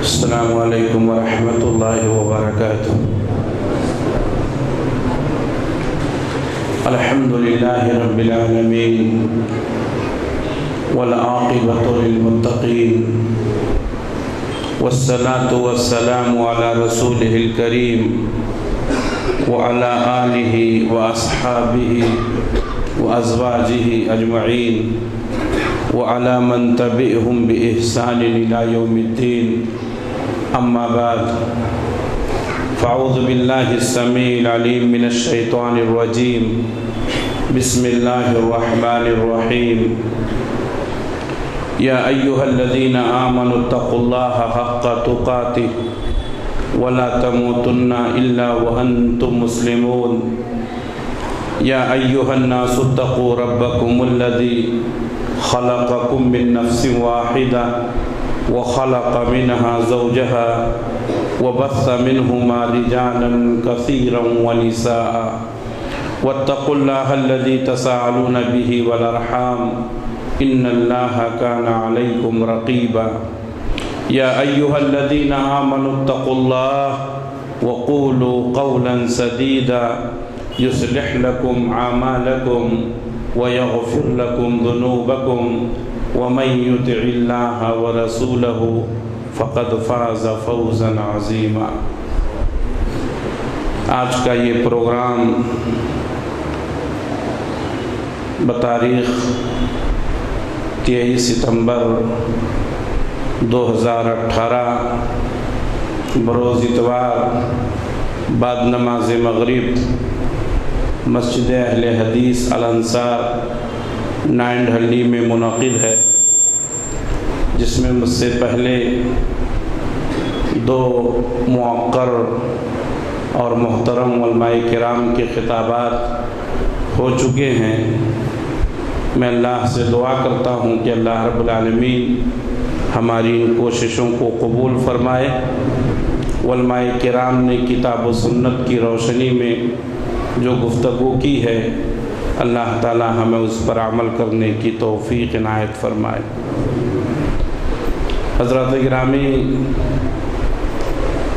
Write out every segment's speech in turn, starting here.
السلام علیکم ورحمۃ اللہ وبرکاتہ۔ الحمد للہ رب العالمین والعاقبۃ للمتقین والصلاة والسلام علی رسولہ الکریم وعلی آلہ واصحابہ وازواجہ اجمعین وعلی من تبعہم بإحسان الی یوم الدین، اما بعد فاعوذ باللہ السمیع العلیم من الشیطان الرجیم، بسم اللہ الرحمن الرحیم۔ یا ایہا الذین آمنوا اتقوا اللہ حق تقاتہ ولا تموتن الا وانتم مسلمون۔ یا ایہا الناس اتقوا ربکم الذی خلقکم من نفس واحدہ وخلق منها زوجها وبث منهما رجالا كثيرا ونساء واتقوا الله الذي تساءلون به والأرحام إن الله كان عليكم رقيبا۔ يا أيها الذين آمنوا اتقوا الله وقولوا قولا سديدا يصلح لكم أعمالكم ويغفر لكم ذنوبكم ومن يطع الله ورسوله فقد فاز فوزا عظیما۔ آج کا یہ پروگرام بتاریخ 23 ستمبر 2018 بروز اتوار بعد نماز مغرب مسجد اہل حدیث الانصار نائنڈہلی میں منعقد ہے، جس میں مجھ سے پہلے دو موقر اور محترم علماء کرام کے خطابات ہو چکے ہیں۔ میں اللہ سے دعا کرتا ہوں کہ اللہ رب العالمین ہماری ان کوششوں کو قبول فرمائے۔ علماء کرام نے کتاب و سنت کی روشنی میں جو گفتگو کی ہے، اللہ تعالی ہمیں اس پر عمل کرنے کی توفیق عنایت فرمائے۔ حضرات گرامی،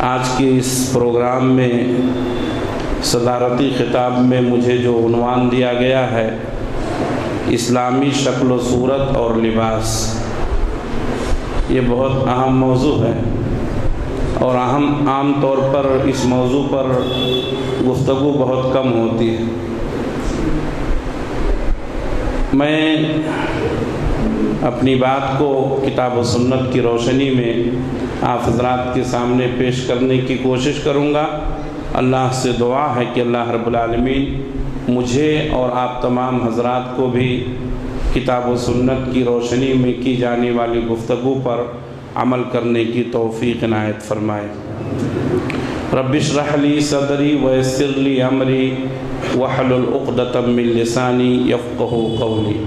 آج کے اس پروگرام میں صدارتی خطاب میں مجھے جو عنوان دیا گیا ہے، اسلامی شکل و صورت اور لباس، یہ بہت اہم موضوع ہے اور عام طور پر اس موضوع پر گفتگو بہت کم ہوتی ہے۔ میں اپنی بات کو کتاب و سنت کی روشنی میں آپ حضرات کے سامنے پیش کرنے کی کوشش کروں گا۔ اللہ سے دعا ہے کہ اللہ رب العالمین مجھے اور آپ تمام حضرات کو بھی کتاب و سنت کی روشنی میں کی جانے والی گفتگو پر عمل کرنے کی توفیق عنایت فرمائے۔ رب اشرح لی صدری ویسر لی امری واحلل عقدۃ من لسانی یفقہوا قولی۔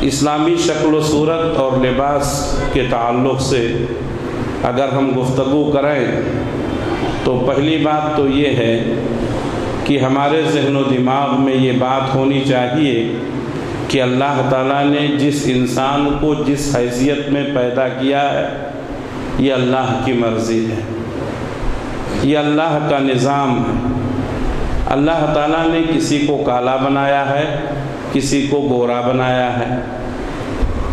اسلامی شکل و صورت اور لباس کے تعلق سے اگر ہم گفتگو کریں تو پہلی بات تو یہ ہے کہ ہمارے ذہن و دماغ میں یہ بات ہونی چاہیے کہ اللہ تعالیٰ نے جس انسان کو جس حیثیت میں پیدا کیا ہے، یہ اللہ کی مرضی ہے، یہ اللہ کا نظام ہے۔ اللہ تعالیٰ نے کسی کو کالا بنایا ہے، کسی کو گورا بنایا ہے،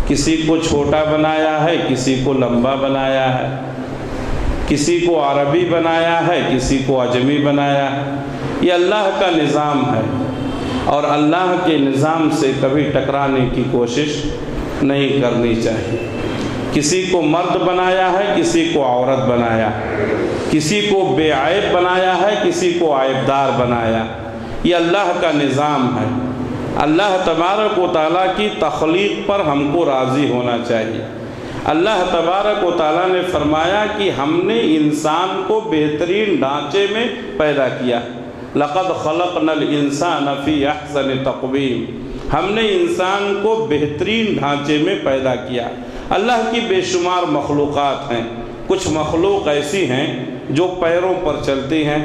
کسی کو چھوٹا بنایا ہے، کسی کو لمبا بنایا ہے، کسی کو عربی بنایا ہے، کسی کو عجمی بنایا ہے۔ یہ اللہ کا نظام ہے اور اللہ کے نظام سے کبھی ٹکرانے کی کوشش نہیں کرنی چاہیے۔ کسی کو مرد بنایا ہے، کسی کو عورت بنایا، کسی کو بے عیب بنایا ہے، کسی کو عیبدار بنایا۔ یہ اللہ کا نظام ہے۔ اللہ تبارک و تعالیٰ کی تخلیق پر ہم کو راضی ہونا چاہیے۔ اللہ تبارک و تعالیٰ نے فرمایا کہ ہم نے انسان کو بہترین ڈھانچے میں پیدا کیا۔ لقد خلقنا الانسان فی احسن تقویم۔ ہم نے انسان کو بہترین ڈھانچے میں پیدا کیا۔ اللہ کی بے شمار مخلوقات ہیں۔ کچھ مخلوق ایسی ہیں جو پیروں پر چلتی ہیں،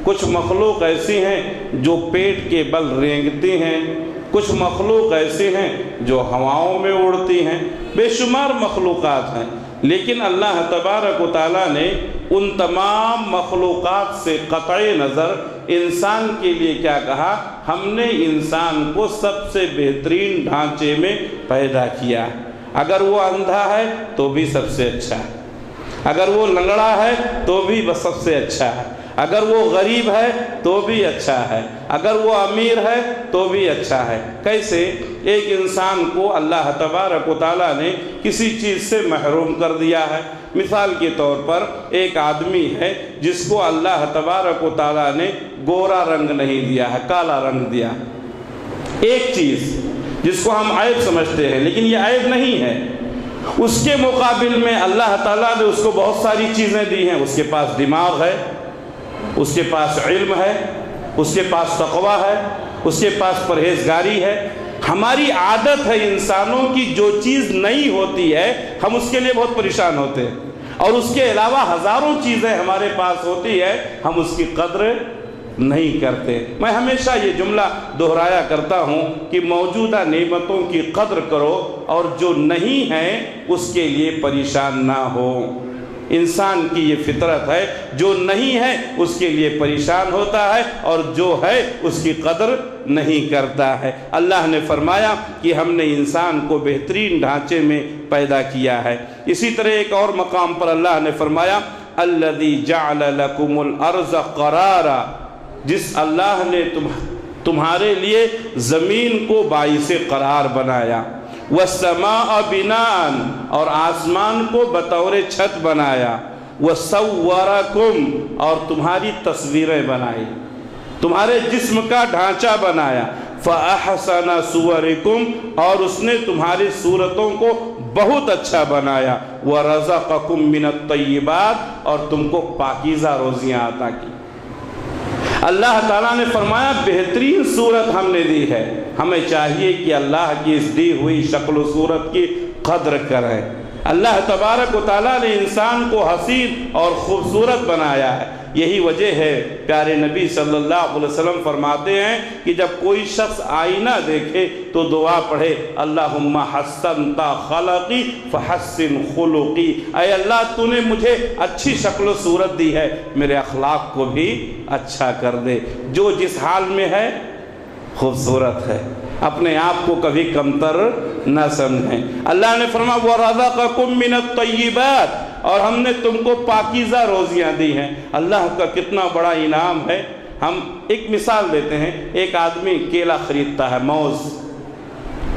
کچھ مخلوق ایسی ہیں جو پیٹ کے بل رینگتی ہیں، کچھ مخلوق ایسے ہیں جو ہواؤں میں اڑتی ہیں، بے شمار مخلوقات ہیں۔ لیکن اللہ تبارک و تعالیٰ نے ان تمام مخلوقات سے قطع نظر انسان کے لیے کیا کہا؟ ہم نے انسان کو سب سے بہترین ڈھانچے میں پیدا کیا۔ اگر وہ اندھا ہے تو بھی سب سے اچھا ہے، اگر وہ لنگڑا ہے تو بھی بس سب سے اچھا ہے، اگر وہ غریب ہے تو بھی اچھا ہے، اگر وہ امیر ہے تو بھی اچھا ہے۔ کیسے؟ ایک انسان کو اللہ تبارک و تعالیٰ نے کسی چیز سے محروم کر دیا ہے۔ مثال کے طور پر ایک آدمی ہے جس کو اللہ تبارک و تعالیٰ نے گورا رنگ نہیں دیا ہے، کالا رنگ دیا۔ ایک چیز جس کو ہم عیب سمجھتے ہیں لیکن یہ عیب نہیں ہے، اس کے مقابل میں اللہ تعالیٰ نے اس کو بہت ساری چیزیں دی ہیں۔ اس کے پاس دماغ ہے، اس کے پاس علم ہے، اس کے پاس تقوی ہے، اس کے پاس پرہیزگاری ہے۔ ہماری عادت ہے انسانوں کی جو چیز نہیں ہوتی ہے ہم اس کے لیے بہت پریشان ہوتے ہیں، اور اس کے علاوہ ہزاروں چیزیں ہمارے پاس ہوتی ہے ہم اس کی قدر نہیں کرتے۔ میں ہمیشہ یہ جملہ دہرایا کرتا ہوں کہ موجودہ نعمتوں کی قدر کرو اور جو نہیں ہے اس کے لیے پریشان نہ ہو۔ انسان کی یہ فطرت ہے، جو نہیں ہے اس کے لیے پریشان ہوتا ہے اور جو ہے اس کی قدر نہیں کرتا ہے۔ اللہ نے فرمایا کہ ہم نے انسان کو بہترین ڈھانچے میں پیدا کیا ہے۔ اسی طرح ایک اور مقام پر اللہ نے فرمایا الذی جعل لکم الارض قرارا، جس اللہ نے تمہارے لیے زمین کو باعث قرار بنایا، والسماء بناء، اور آسمان کو بطور چھت بنایا، وصورکم، اور تمہاری تصویریں بنائی، تمہارے جسم کا ڈھانچہ بنایا، فأحسن صورکم، اور اس نے تمہاری صورتوں کو بہت اچھا بنایا، ورزقکم من الطیبات، اور تم کو پاکیزہ روزیاں عطا کی۔ اللہ تعالیٰ نے فرمایا بہترین صورت ہم نے دی ہے، ہمیں چاہیے کہ اللہ کی اس دی ہوئی شکل و صورت کی قدر کریں۔ اللہ تبارک و تعالیٰ نے انسان کو حسین اور خوبصورت بنایا ہے۔ یہی وجہ ہے پیارے نبی صلی اللہ علیہ وسلم فرماتے ہیں کہ جب کوئی شخص آئینہ دیکھے تو دعا پڑھے اللہم حسنت خلقی فحسن خلقی، اے اللہ تو نے مجھے اچھی شکل و صورت دی ہے، میرے اخلاق کو بھی اچھا کر دے۔ جو جس حال میں ہے خوبصورت ہے، اپنے آپ کو کبھی کمتر نہ سمجھیں۔ اللہ نے فرمایا وَرَزَقَكُم مِّنَ الطَّيِّبَاتِ، اور ہم نے تم کو پاکیزہ روزیاں دی ہیں۔ اللہ کا کتنا بڑا انعام ہے۔ ہم ایک مثال دیتے ہیں، ایک آدمی کیلا خریدتا ہے، موز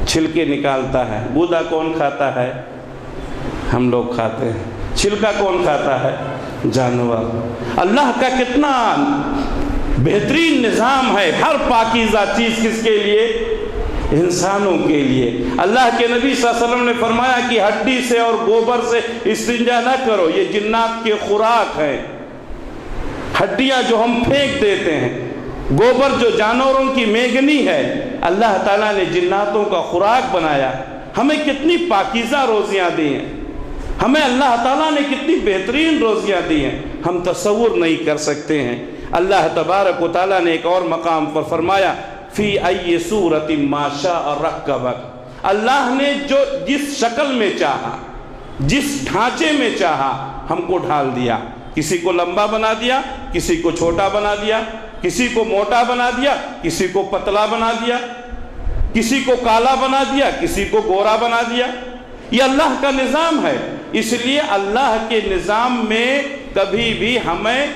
چھلکے نکالتا ہے، گودا کون کھاتا ہے؟ ہم لوگ کھاتے ہیں۔ چھلکا کون کھاتا ہے؟ جانور۔ اللہ کا کتنا بہترین نظام ہے، ہر پاکیزہ چیز کس کے لیے؟ انسانوں کے لیے۔ اللہ کے نبی صلی اللہ علیہ وسلم نے فرمایا کہ ہڈی سے اور گوبر سے استنجا نہ کرو، یہ جنات کے خوراک ہیں۔ ہڈیاں جو ہم پھینک دیتے ہیں، گوبر جو جانوروں کی میگنی ہے، اللہ تعالیٰ نے جناتوں کا خوراک بنایا۔ ہمیں کتنی پاکیزہ روزیاں دی ہیں، ہمیں اللہ تعالیٰ نے کتنی بہترین روزیاں دی ہیں، ہم تصور نہیں کر سکتے ہیں۔ اللہ تبارک و تعالیٰ نے ایک اور مقام پر فرمایا فی ای صورت ما شاء رکبک، اللہ نے جو جس شکل میں چاہا، جس ڈھانچے میں چاہا ہم کو ڈھال دیا۔ کسی کو لمبا بنا دیا، کسی کو چھوٹا بنا دیا، کسی کو موٹا بنا دیا، کسی کو پتلا بنا دیا، کسی کو کالا بنا دیا، کسی کو گورا بنا دیا۔ یہ اللہ کا نظام ہے۔ اس لیے اللہ کے نظام میں کبھی بھی ہمیں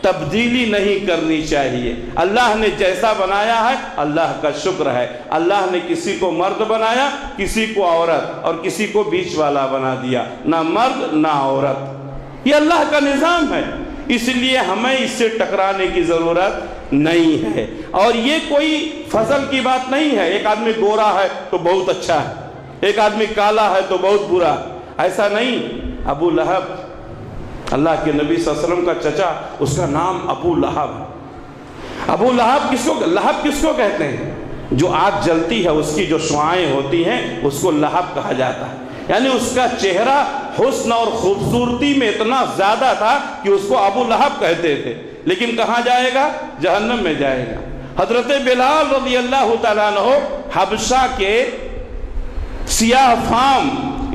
تبدیلی نہیں کرنی چاہیے۔ اللہ نے جیسا بنایا ہے اللہ کا شکر ہے۔ اللہ نے کسی کو مرد بنایا، کسی کو عورت، اور کسی کو بیچ والا بنا دیا، نہ مرد نہ عورت۔ یہ اللہ کا نظام ہے، اس لیے ہمیں اس سے ٹکرانے کی ضرورت نہیں ہے۔ اور یہ کوئی فضل کی بات نہیں ہے، ایک آدمی گورا ہے تو بہت اچھا ہے، ایک آدمی کالا ہے تو بہت برا، ایسا نہیں۔ ابو لہب، اللہ کے نبی صلی اللہ علیہ وسلم کا چچا، اس کا نام ابو لہب۔ ابو لہب کس کو کہتے ہیں؟ جو آگ جلتی ہے اس کی جو شعاعیں ہوتی ہیں اس کو لہب کہا جاتا ہے۔ یعنی اس کا چہرہ حسن اور خوبصورتی میں اتنا زیادہ تھا کہ اس کو ابو لہب کہتے تھے، لیکن کہاں جائے گا؟ جہنم میں جائے گا۔ حضرت بلال رضی اللہ تعالیٰ عنہ حبشہ کے سیاہ فام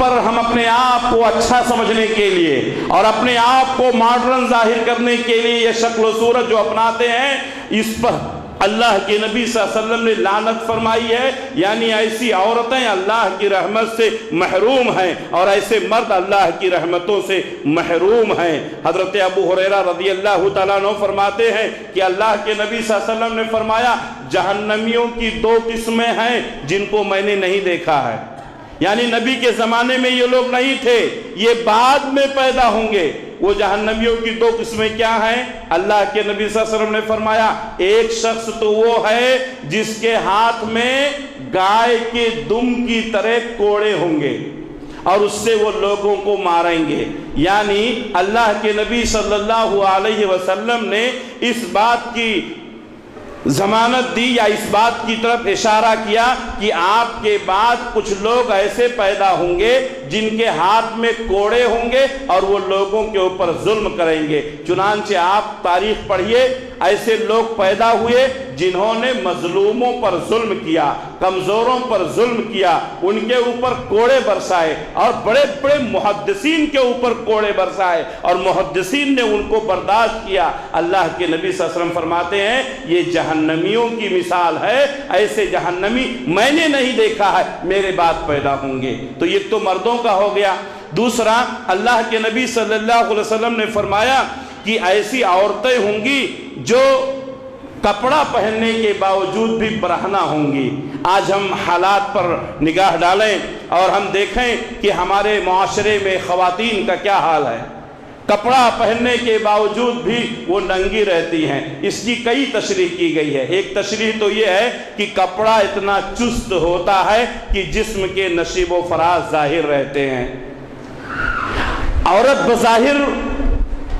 پر ہم اپنے آپ کو اچھا سمجھنے کے لیے اور اپنے آپ کو ماڈرن ظاہر کرنے کے لیے یہ شکل و صورت جو اپناتے ہیں، اس پر اللہ کے نبی صلی اللہ علیہ وسلم نے لعنت فرمائی ہے. یعنی ایسی عورتیں اللہ کی رحمت سے محروم ہیں اور ایسے مرد اللہ کی رحمتوں سے محروم ہیں. حضرت ابو ہریرہ رضی اللہ تعالیٰ عنہ فرماتے ہیں کہ اللہ کے نبی صلی اللہ علیہ وسلم نے فرمایا جہنمیوں کی 2 قسمیں ہیں جن کو میں نے نہیں دیکھا ہے. یعنی نبی کے زمانے میں یہ لوگ نہیں تھے، یہ بعد میں پیدا ہوں گے. وہ جہنمیوں کی 2 قسمیں کیا ہیں؟ اللہ کے نبی صلی اللہ علیہ وسلم نے فرمایا ایک شخص تو وہ ہے جس کے ہاتھ میں گائے کے دم کی طرح کوڑے ہوں گے اور اس سے وہ لوگوں کو ماریں گے. یعنی اللہ کے نبی صلی اللہ علیہ وسلم نے اس بات کی ضمانت دی یا اس بات کی طرف اشارہ کیا کہ آپ کے بعد کچھ لوگ ایسے پیدا ہوں گے جن کے ہاتھ میں کوڑے ہوں گے اور وہ لوگوں کے اوپر ظلم کریں گے. چنانچہ آپ تاریخ پڑھیے، ایسے لوگ پیدا ہوئے جنہوں نے مظلوموں پر ظلم کیا، کمزوروں پر ظلم کیا، ان کے اوپر کوڑے برسائے اور بڑے بڑے محدثین کے اوپر کوڑے برسائے اور محدثین نے ان کو برداشت کیا. اللہ کے نبی صلی اللہ علیہ وسلم فرماتے ہیں یہ جہنمیوں کی مثال ہے، ایسے جہنمی میں نے نہیں دیکھا ہے، میرے بعد پیدا ہوں گے. تو یہ تو مردوں کا ہو گیا. دوسرا، اللہ کے نبی صلی اللہ علیہ وسلم نے فرمایا کہ ایسی عورتیں ہوں گی جو کپڑا پہننے کے باوجود بھی برہنہ ہوں گی. آج ہم حالات پر نگاہ ڈالیں اور ہم دیکھیں کہ ہمارے معاشرے میں خواتین کا کیا حال ہے. کپڑا پہننے کے باوجود بھی وہ ننگی رہتی ہیں. اس کی کئی تشریح کی گئی ہے. ایک تشریح تو یہ ہے کہ کپڑا اتنا چست ہوتا ہے کہ جسم کے نشیب و فراز ظاہر رہتے ہیں. عورت بظاہر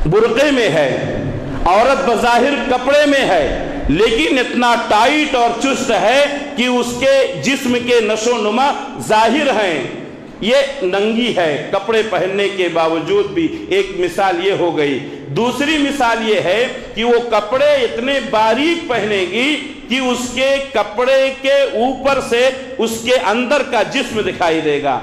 برقعے میں ہے، عورت بظاہر کپڑے میں ہے، لیکن اتنا ٹائٹ اور چست ہے کہ اس کے جسم کے نشو و نما ظاہر ہیں. یہ ننگی ہے کپڑے پہننے کے باوجود بھی. ایک مثال یہ ہو گئی. دوسری مثال یہ ہے کہ وہ کپڑے اتنے باریک پہنے گی کہ اس کے کپڑے کے اوپر سے اس کے اندر کا جسم دکھائی دے گا.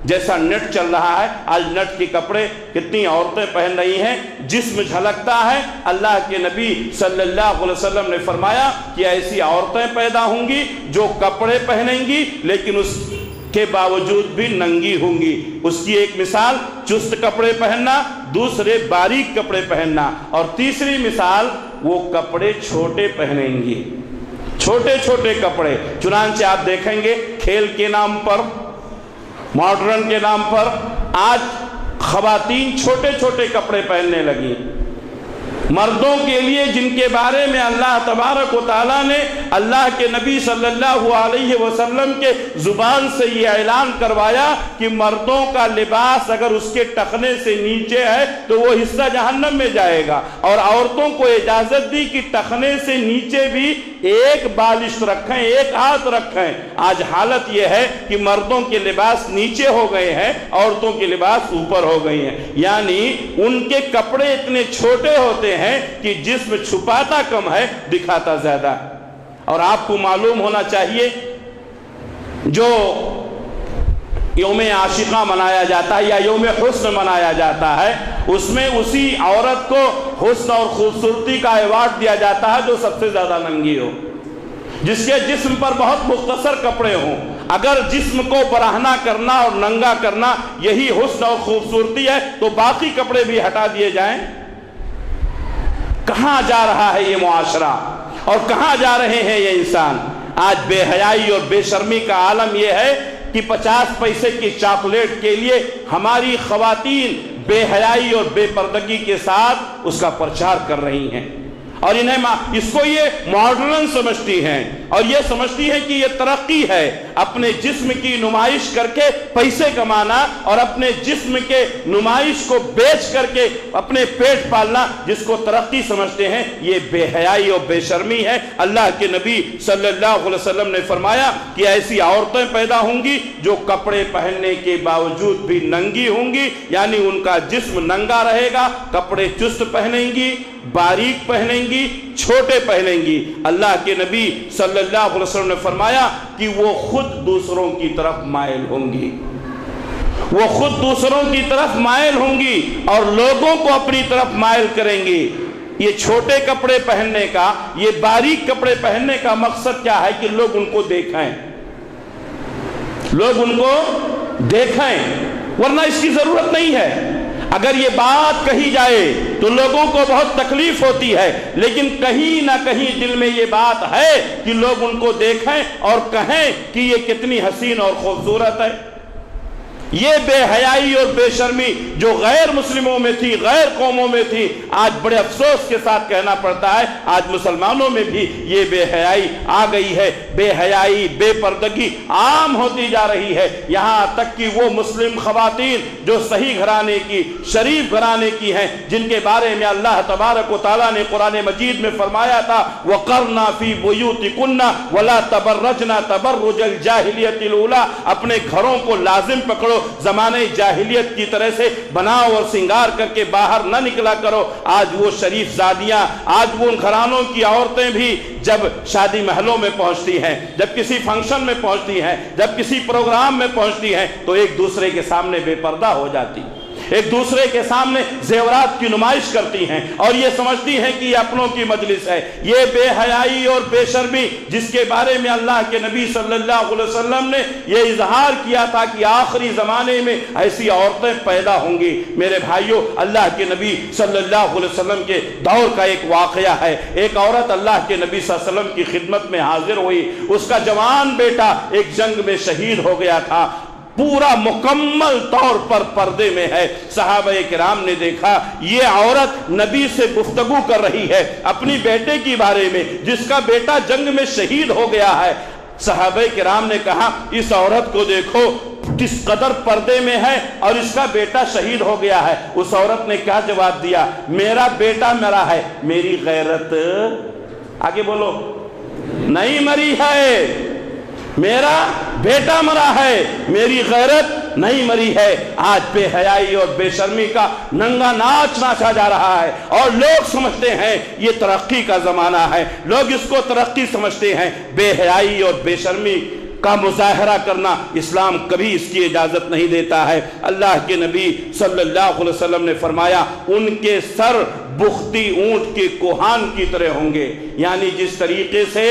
جیسا نیٹ چل رہا ہے آج، نیٹ کے کپڑے کتنی عورتیں پہن رہی ہیں، جسم جھلکتا ہے. اللہ کے نبی صلی اللہ علیہ وسلم نے فرمایا کہ ایسی عورتیں پیدا ہوں گی جو کپڑے پہنیں گی لیکن اس کے باوجود بھی ننگی ہوں گی. اس کی ایک مثال چست کپڑے پہننا، دوسرے باریک کپڑے پہننا، اور تیسری مثال وہ کپڑے چھوٹے پہنیں گی، چھوٹے چھوٹے کپڑے. چنانچہ آپ دیکھیں گے کھیل کے نام پر، ماڈرن کے نام پر آج خواتین چھوٹے چھوٹے کپڑے پہننے لگی. مردوں کے لیے جن کے بارے میں اللہ تبارک و تعالیٰ نے اللہ کے نبی صلی اللہ علیہ وسلم کے زبان سے یہ اعلان کروایا کہ مردوں کا لباس اگر اس کے ٹخنے سے نیچے ہے تو وہ حصہ جہنم میں جائے گا، اور عورتوں کو اجازت دی کہ ٹخنے سے نیچے بھی ایک بالشت رکھیں، ایک ہاتھ رکھیں. آج حالت یہ ہے کہ مردوں کے لباس نیچے ہو گئے ہیں، عورتوں کے لباس اوپر ہو گئے ہیں. یعنی ان کے کپڑے اتنے چھوٹے ہوتے ہیں کہ جسم چھپاتا کم ہے دکھاتا زیادہ. اور آپ کو معلوم ہونا چاہیے جو یوم عاشقہ منایا جاتا ہے یا یوم حسن منایا جاتا ہے، اس میں اسی عورت کو حسن اور خوبصورتی کا ایوارڈ دیا جاتا ہے جو سب سے زیادہ ننگی ہو، جس کے جسم پر بہت مختصر کپڑے ہوں. اگر جسم کو برہنہ کرنا اور ننگا کرنا یہی حسن اور خوبصورتی ہے تو باقی کپڑے بھی ہٹا دیے جائیں. کہاں جا رہا ہے یہ معاشرہ اور کہاں جا رہے ہیں یہ انسان؟ آج بے حیائی اور بے شرمی کا عالم یہ ہے کہ 50 پیسے کی چاکلیٹ کے لیے ہماری خواتین بے حیائی اور بے پردگی کے ساتھ اس کا پرچار کر رہی ہیں، اور انہیں اس کو یہ ماڈرن سمجھتی ہیں اور یہ سمجھتی ہیں کہ یہ ترقی ہے. اپنے جسم کی نمائش کر کے پیسے کمانا اور اپنے جسم کے نمائش کو بیچ کر کے اپنے پیٹ پالنا، جس کو ترقی سمجھتے ہیں، یہ بے حیائی اور بے شرمی ہے. اللہ کے نبی صلی اللہ علیہ وسلم نے فرمایا کہ ایسی عورتیں پیدا ہوں گی جو کپڑے پہننے کے باوجود بھی ننگی ہوں گی. یعنی ان کا جسم ننگا رہے گا، کپڑے چست پہنیں گی، باریک پہنیں گی، چھوٹے پہنیں گی. اللہ کے نبی صلی صلی اللہ علیہ وسلم نے فرمایا کہ وہ خود دوسروں کی طرف مائل ہوں گی، وہ خود دوسروں کی طرف مائل ہوں گی اور لوگوں کو اپنی طرف مائل کریں گی۔ یہ چھوٹے کپڑے پہننے کا، یہ باریک کپڑے پہننے کا مقصد کیا ہے؟ کہ لوگ ان کو دیکھیں، لوگ ان کو دیکھیں، ورنہ اس کی ضرورت نہیں ہے۔ اگر یہ بات کہی جائے تو لوگوں کو بہت تکلیف ہوتی ہے، لیکن کہیں نہ کہیں دل میں یہ بات ہے کہ لوگ ان کو دیکھیں اور کہیں کہ یہ کتنی حسین اور خوبصورت ہے۔ یہ بے حیائی اور بے شرمی جو غیر مسلموں میں تھی، غیر قوموں میں تھی، آج بڑے افسوس کے ساتھ کہنا پڑتا ہے آج مسلمانوں میں بھی یہ بے حیائی آ گئی ہے۔ بے حیائی، بے پردگی عام ہوتی جا رہی ہے، یہاں تک کہ وہ مسلم خواتین جو صحیح گھرانے کی، شریف گھرانے کی ہیں، جن کے بارے میں اللہ تبارک و تعالیٰ نے قرآن مجید میں فرمایا تھا وَقَرْنَا فِي بُيُوتِكُنَّ وَلَا تَبَرَّجْنَا تَبَرُّجَ الْجَاهِلِيَّةِ الْأُولَىٰ، اپنے گھروں کو لازم پکڑو، زمانے جاہلیت کی طرح سے بناؤ اور سنگار کر کے باہر نہ نکلا کرو۔ آج وہ شریف زادیاں، آج وہ ان گھرانوں کی عورتیں بھی جب شادی محلوں میں پہنچتی ہیں، جب کسی فنکشن میں پہنچتی ہیں، جب کسی پروگرام میں پہنچتی ہیں تو ایک دوسرے کے سامنے بے پردہ ہو جاتی، ایک دوسرے کے سامنے زیورات کی نمائش کرتی ہیں اور یہ سمجھتی ہیں کہ یہ اپنوں کی مجلس ہے۔ یہ بے حیائی اور بے شرمی جس کے بارے میں اللہ کے نبی صلی اللہ علیہ وسلم نے یہ اظہار کیا تھا کہ آخری زمانے میں ایسی عورتیں پیدا ہوں گی۔ میرے بھائیوں، اللہ کے نبی صلی اللہ علیہ وسلم کے دور کا ایک واقعہ ہے۔ ایک عورت اللہ کے نبی صلی اللہ علیہ وسلم کی خدمت میں حاضر ہوئی، اس کا جوان بیٹا ایک جنگ میں شہید ہو گیا تھا، پورا مکمل طور پر پردے میں ہے۔ صحابہ کرام نے دیکھا یہ عورت نبی سے گفتگو کر رہی ہے اپنی بیٹے کی بارے میں جس کا بیٹا جنگ میں شہید ہو گیا ہے۔ صحابہ کرام نے کہا اس عورت کو دیکھو کس قدر پردے میں ہے اور اس کا بیٹا شہید ہو گیا ہے۔ اس عورت نے کیا جواب دیا؟ میرا بیٹا مرا ہے، میری غیرت آگے بولو نہیں مری ہے، میرا بیٹا مرا ہے، میری غیرت نہیں مری ہے۔ آج بے حیائی اور بے شرمی کا ننگا ناچ ناچا جا رہا ہے اور لوگ سمجھتے ہیں یہ ترقی کا زمانہ ہے، لوگ اس کو ترقی سمجھتے ہیں۔ بے حیائی اور بے شرمی کا مظاہرہ کرنا اسلام کبھی اس کی اجازت نہیں دیتا ہے۔ اللہ کے نبی صلی اللہ علیہ وسلم نے فرمایا ان کے سر بختی اونٹ کے کوہان کی طرح ہوں گے، یعنی جس طریقے سے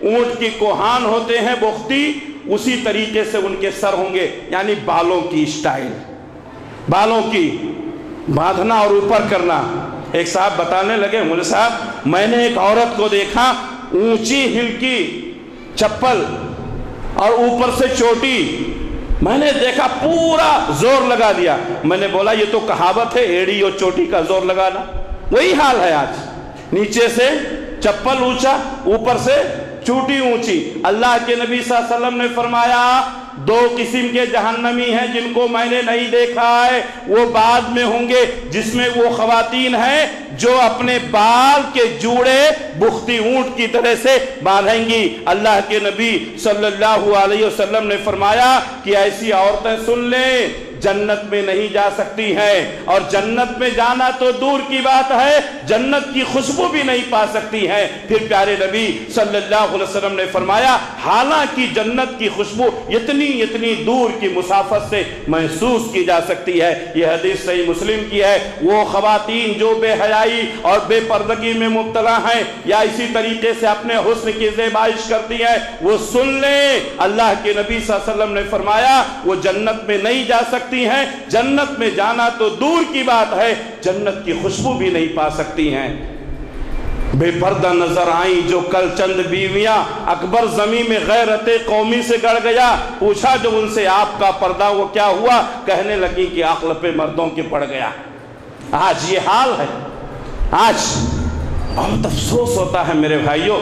اونٹ کی کوہان ہوتے ہیں بختی، اسی طریقے سے ان کے سر ہوں گے، یعنی بالوں کی اسٹائل، بالوں کی باندھنا اور اوپر کرنا۔ ایک صاحب بتانے لگے مولوی صاحب میں نے ایک عورت کو دیکھا اونچی ہل کی چپل اور اوپر سے چوٹی، میں نے دیکھا پورا زور لگا دیا۔ میں نے بولا یہ تو کہاوت ہے ایڑی اور چوٹی کا زور لگانا، وہی حال ہے آج، نیچے سے چپل اونچا اوپر سے چوٹی اونچی۔ اللہ کے نبی صلی اللہ علیہ وسلم نے فرمایا دو قسم کے جہنمی ہیں جن کو میں نے نہیں دیکھا ہے، وہ بعد میں ہوں گے، جس میں وہ خواتین ہیں جو اپنے بال کے جوڑے بختی اونٹ کی طرح سے باندھیں گی۔ اللہ کے نبی صلی اللہ علیہ وسلم نے فرمایا کہ ایسی عورتیں سن لیں جنت میں نہیں جا سکتی ہیں، اور جنت میں جانا تو دور کی بات ہے جنت کی خوشبو بھی نہیں پا سکتی ہیں۔ پھر پیارے نبی صلی اللہ علیہ وسلم نے فرمایا حالانکہ جنت کی خوشبو اتنی دور کی مسافت سے محسوس کی جا سکتی ہے۔ یہ حدیث صحیح مسلم کی ہے۔ وہ خواتین جو بے حیائی اور بے پردگی میں مبتلا ہیں یا اسی طریقے سے اپنے حسن کی زیبائش کرتی ہیں، وہ سن لیں اللہ کے نبی صلی اللہ علیہ وسلم نے فرمایا وہ جنت میں نہیں جا سکتی ہیں، جنت میں جانا تو دور کی بات ہے جنت کی خوشبو بھی نہیں پا سکتی ہیں۔ بے پردہ نظر آئیں جو کل چند بیویاں، اکبر زمین میں غیرت قومی سے گڑ گیا، پوچھا جو ان سے آپ کا پردہ وہ کیا ہوا، کہنے لگی کہ عقل پہ مردوں کے پڑ گیا۔ آج یہ حال ہے، آج بہت افسوس ہوتا ہے میرے بھائیوں،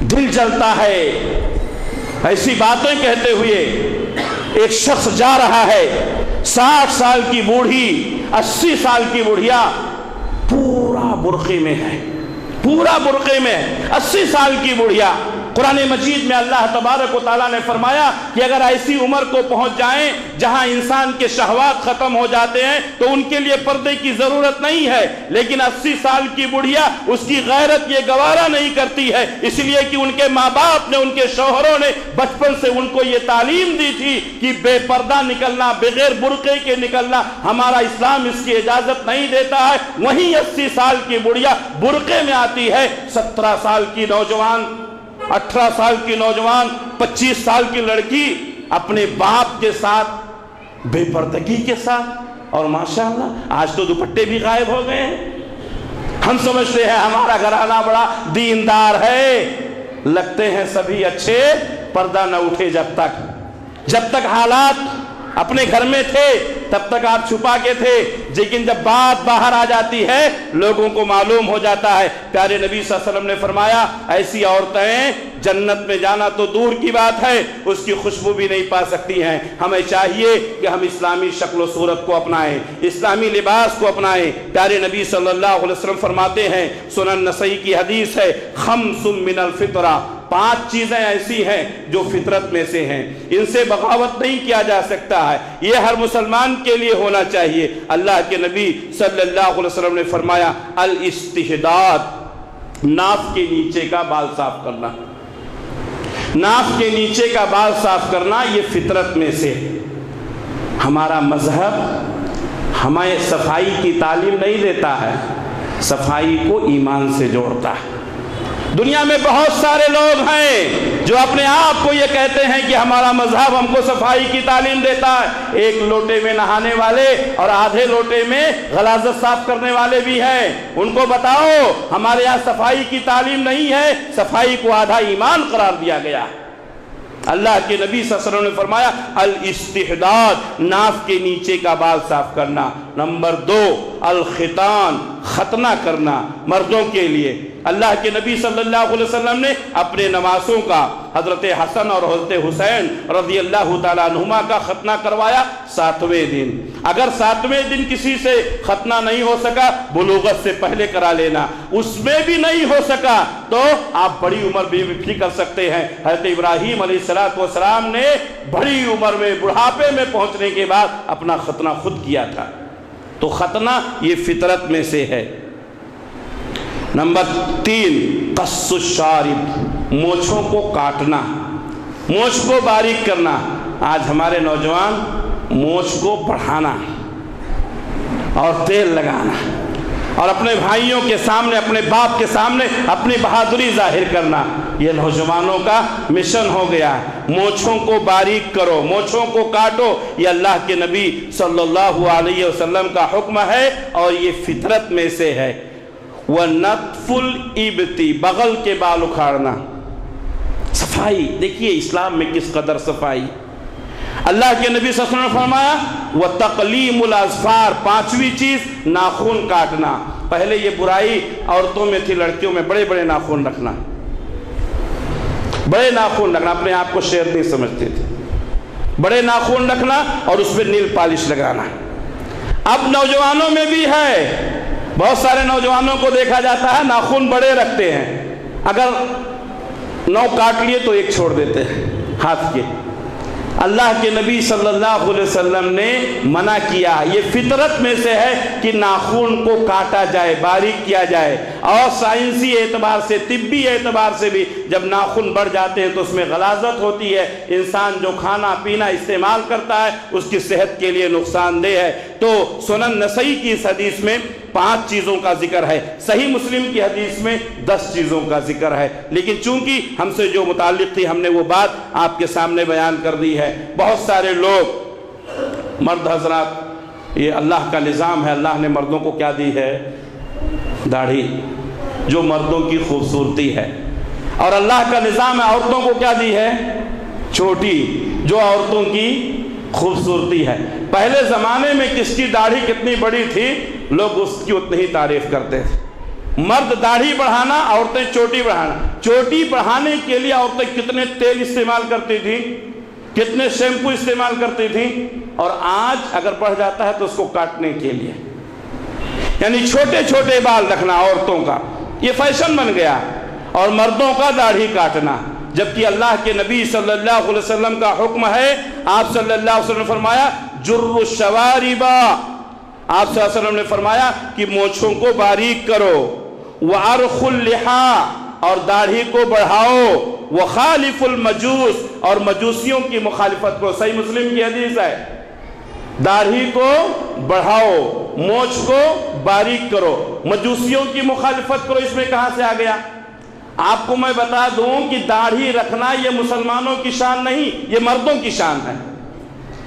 دل جلتا ہے ایسی باتیں کہتے ہوئے۔ ایک شخص جا رہا ہے 60 سال کی بوڑھی، 80 سال کی بوڑھیا پورا برقعے میں ہے، پورا برقعے میں ہے، 80 سال کی بوڑھیا قرآن مجید میں اللہ تبارک و تعالیٰ نے فرمایا کہ اگر ایسی عمر کو پہنچ جائیں جہاں انسان کے شہوات ختم ہو جاتے ہیں تو ان کے لیے پردے کی ضرورت نہیں ہے، لیکن 80 سال کی بڑھیا اس کی غیرت یہ گوارا نہیں کرتی ہے، اس لیے کہ ان کے ماں باپ نے، ان کے شوہروں نے بچپن سے ان کو یہ تعلیم دی تھی کہ بے پردہ نکلنا، بغیر برقعے کے نکلنا ہمارا اسلام اس کی اجازت نہیں دیتا ہے۔ وہیں 80 سال کی بڑھیا برقعے میں آتی ہے، 17 سال کی نوجوان، 18 سال کی نوجوان، 25 سال کی لڑکی اپنے باپ کے ساتھ بے پردگی کے ساتھ، اور ماشاءاللہ آج تو دوپٹے بھی غائب ہو گئے ہیں۔ ہم سمجھتے ہیں ہمارا گھرانہ بڑا دیندار ہے، لگتے ہیں سبھی اچھے، پردہ نہ اٹھے جب تک حالات اپنے گھر میں تھے تب تک آپ چھپا کے تھے، لیکن جب بات باہر آ جاتی ہے لوگوں کو معلوم ہو جاتا ہے۔ پیارے نبی صلی اللہ علیہ وسلم نے فرمایا ایسی عورتیں جنت میں جانا تو دور کی بات ہے، اس کی خوشبو بھی نہیں پا سکتی ہیں۔ ہمیں چاہیے کہ ہم اسلامی شکل و صورت کو اپنائیں، اسلامی لباس کو اپنائیں۔ پیارے نبی صلی اللہ علیہ وسلم فرماتے ہیں، سنن نسائی کی حدیث ہے، خمس من الفطرہ، 5 چیزیں ایسی ہیں جو فطرت میں سے ہیں، ان سے بغاوت نہیں کیا جا سکتا ہے، یہ ہر مسلمان کے لیے ہونا چاہیے۔ اللہ کے نبی صلی اللہ علیہ وسلم نے فرمایا الاستحداد، ناف کے نیچے کا بال صاف کرنا، ناف کے نیچے کا بال صاف کرنا یہ فطرت میں سے۔ ہمارا مذہب ہمیں صفائی کی تعلیم نہیں دیتا ہے، صفائی کو ایمان سے جوڑتا ہے۔ دنیا میں بہت سارے لوگ ہیں جو اپنے آپ کو یہ کہتے ہیں کہ ہمارا مذہب ہم کو صفائی کی تعلیم دیتا ہے، ایک لوٹے میں نہانے والے اور آدھے لوٹے میں غلاظت صاف کرنے والے بھی ہیں۔ ان کو بتاؤ ہمارے یہاں صفائی کی تعلیم نہیں ہے، صفائی کو آدھا ایمان قرار دیا گیا۔ اللہ کے نبی صلی اللہ علیہ وسلم نے فرمایا الاستحداد، ناف کے نیچے کا بال صاف کرنا۔ نمبر 2 الختان، ختنہ کرنا مردوں کے لیے۔ اللہ کے نبی صلی اللہ علیہ وسلم نے اپنے نواسوں کا، حضرت حسن اور حضرت حسین رضی اللہ تعالیٰ عنہما کا ختنہ کروایا 7ویں دن۔ اگر 7ویں دن کسی سے ختنہ نہیں ہو سکا بلوغت سے پہلے کرا لینا، اس میں بھی نہیں ہو سکا تو آپ بڑی عمر بھی کر سکتے ہیں۔ حضرت ابراہیم علیہ السلام نے بڑی عمر میں، بڑھاپے میں پہنچنے کے بعد اپنا ختنہ خود کیا تھا۔ تو ختنہ یہ فطرت میں سے ہے۔ نمبر 3 قص الشارب، مونچھوں کو کاٹنا، مونچھ کو باریک کرنا۔ آج ہمارے نوجوان مونچھ کو بڑھانا اور تیل لگانا اور اپنے بھائیوں کے سامنے، اپنے باپ کے سامنے اپنی بہادری ظاہر کرنا، یہ نوجوانوں کا مشن ہو گیا ہے۔ مونچھوں کو باریک کرو، مونچھوں کو کاٹو، یہ اللہ کے نبی صلی اللہ علیہ وسلم کا حکم ہے اور یہ فطرت میں سے ہے۔ وَنَطْفُ الْإِبْتِ، بغل کے بال اکھاڑنا، صفائی دیکھیے اسلام میں کس قدر صفائی۔ اللہ کے نبی صلی اللہ علیہ وسلم نے فرمایا وَتَقْلِيمُ الْأَظْفَارِ، 5ویں چیز ناخن کاٹنا۔ پہلے یہ برائی عورتوں میں تھی، لڑکیوں میں بڑے بڑے ناخن رکھنا، بڑے ناخن رکھنا، اپنے آپ کو شیر نہیں سمجھتے تھے، بڑے ناخن رکھنا اور اس پہ نیل پالش لگانا۔ اب نوجوانوں میں بھی ہے، بہت سارے نوجوانوں کو دیکھا جاتا ہے ناخن بڑے رکھتے ہیں، اگر 9 کاٹ لیے تو 1 چھوڑ دیتے ہیں ہاتھ کے۔ اللہ کے نبی صلی اللہ علیہ وسلم نے منع کیا، یہ فطرت میں سے ہے کہ ناخن کو کاٹا جائے، باریک کیا جائے۔ اور سائنسی اعتبار سے، طبی اعتبار سے بھی جب ناخن بڑھ جاتے ہیں تو اس میں غلاظت ہوتی ہے، انسان جو کھانا پینا استعمال کرتا ہے اس کی صحت کے لیے نقصان دہ ہے۔ تو سنن نسائی کی اس حدیث میں 5 چیزوں کا ذکر ہے، صحیح مسلم کی حدیث میں 10 چیزوں کا ذکر ہے، لیکن چونکہ ہم سے جو متعلق تھی ہم نے وہ بات آپ کے سامنے بیان کر دی ہے۔ بہت سارے لوگ، مرد حضرات، یہ اللہ کا نظام ہے، اللہ نے مردوں کو کیا دی ہے؟ داڑھی، جو مردوں کی خوبصورتی ہے، اور اللہ کا نظام ہے عورتوں کو کیا دی ہے؟ چھوٹی، جو عورتوں کی خوبصورتی ہے۔ پہلے زمانے میں کس کی داڑھی کتنی بڑی تھی لوگ اس کی اتنی ہی تعریف کرتے تھے۔ مرد داڑھی بڑھانا، عورتیں چوٹی بڑھانا۔ چوٹی بڑھانے کے لیے عورتیں کتنے تیل استعمال کرتی تھیں، کتنے شیمپو استعمال کرتی تھیں، اور آج اگر بڑھ جاتا ہے تو اس کو کاٹنے کے لیے، یعنی چھوٹے چھوٹے بال رکھنا عورتوں کا یہ فیشن بن گیا، اور مردوں کا داڑھی کاٹنا۔ جبکہ اللہ کے نبی صلی اللہ علیہ وسلم کا حکم ہے. آپ صلی اللہ علیہ وسلم نے فرمایا جر الشوارب، آپ صلی اللہ علیہ وسلم نے فرمایا کہ مونچھوں کو باریک کرو. وَأَرْخُ اللِّحَا، اور داڑھی کو بڑھاؤ. وَخَالِفُ الْمَجُوسِ، اور مجوسیوں کی مخالفت کرو. صحیح مسلم کی حدیث ہے. داڑھی کو بڑھاؤ، مونچھ کو باریک کرو، مجوسیوں کی مخالفت کرو. اس میں کہاں سے آ گیا؟ آپ کو میں بتا دوں کہ داڑھی رکھنا یہ مسلمانوں کی شان نہیں، یہ مردوں کی شان ہے.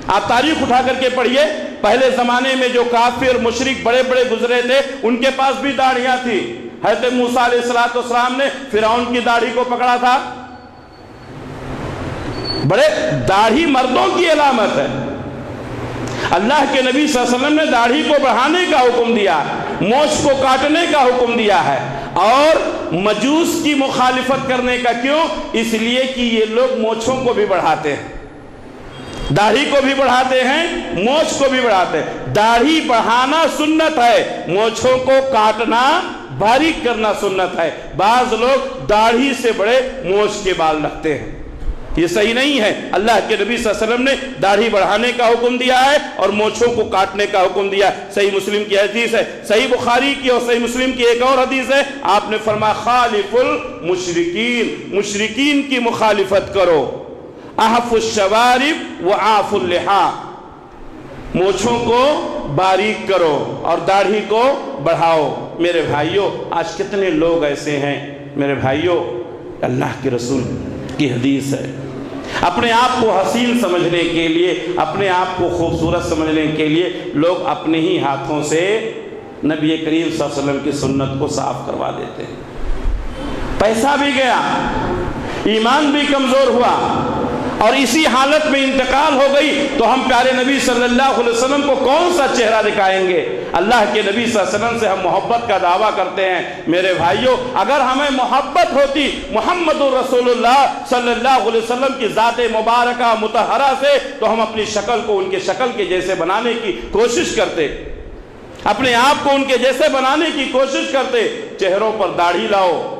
آپ تاریخ اٹھا کر کے پڑھیے، پہلے زمانے میں جو کافر مشرک بڑے بڑے گزرے تھے ان کے پاس بھی داڑھیاں تھی. حضرت موسیٰ علیہ السلام نے فرعون کی داڑھی کو پکڑا تھا. بڑے داڑھی مردوں کی علامت ہے. اللہ کے نبی صلی اللہ علیہ وسلم نے داڑھی کو بڑھانے کا حکم دیا، مونچھ کو کاٹنے کا حکم دیا ہے. اور مجوس کی مخالفت کرنے کا کیوں؟ اس لیے کہ یہ لوگ مونچھوں کو بھی بڑھاتے ہیں، داڑھی کو بھی بڑھاتے ہیں، مونچھ کو بھی بڑھاتے ہیں. داڑھی بڑھانا سنت ہے، مونچھوں کو کاٹنا باریک کرنا سنت ہے. بعض لوگ داڑھی سے بڑے مونچھ کے بال رکھتے ہیں، یہ صحیح نہیں ہے. اللہ کے نبی صلی اللہ علیہ وسلم نے داڑھی بڑھانے کا حکم دیا ہے اور مونچھوں کو کاٹنے کا حکم دیا ہے. صحیح مسلم کی حدیث ہے. صحیح بخاری کی اور صحیح مسلم کی ایک اور حدیث ہے. آپ نے فرمایا خالف المشرکین، مشرکین کی مخالفت کرو. احف الشوارب وعاف اللحا، مونچھوں کو باریک کرو اور داڑھی کو بڑھاؤ. میرے بھائیوں، آج کتنے لوگ ایسے ہیں میرے بھائیوں، اللہ کے رسول کی حدیث ہے، اپنے آپ کو حسین سمجھنے کے لیے، اپنے آپ کو خوبصورت سمجھنے کے لیے لوگ اپنے ہی ہاتھوں سے نبی کریم صلی اللہ علیہ وسلم کی سنت کو صاف کروا دیتے ہیں. پیسہ بھی گیا، ایمان بھی کمزور ہوا، اور اسی حالت میں انتقال ہو گئی تو ہم پیارے نبی صلی اللہ علیہ وسلم کو کون سا چہرہ دکھائیں گے؟ اللہ کے نبی صلی اللہ علیہ وسلم سے ہم محبت کا دعویٰ کرتے ہیں. میرے بھائیوں، اگر ہمیں محبت ہوتی محمد رسول اللہ صلی اللہ علیہ وسلم کی ذات مبارکہ مطہرہ سے تو ہم اپنی شکل کو ان کے شکل کے جیسے بنانے کی کوشش کرتے، اپنے آپ کو ان کے جیسے بنانے کی کوشش کرتے. چہروں پر داڑھی لاؤ.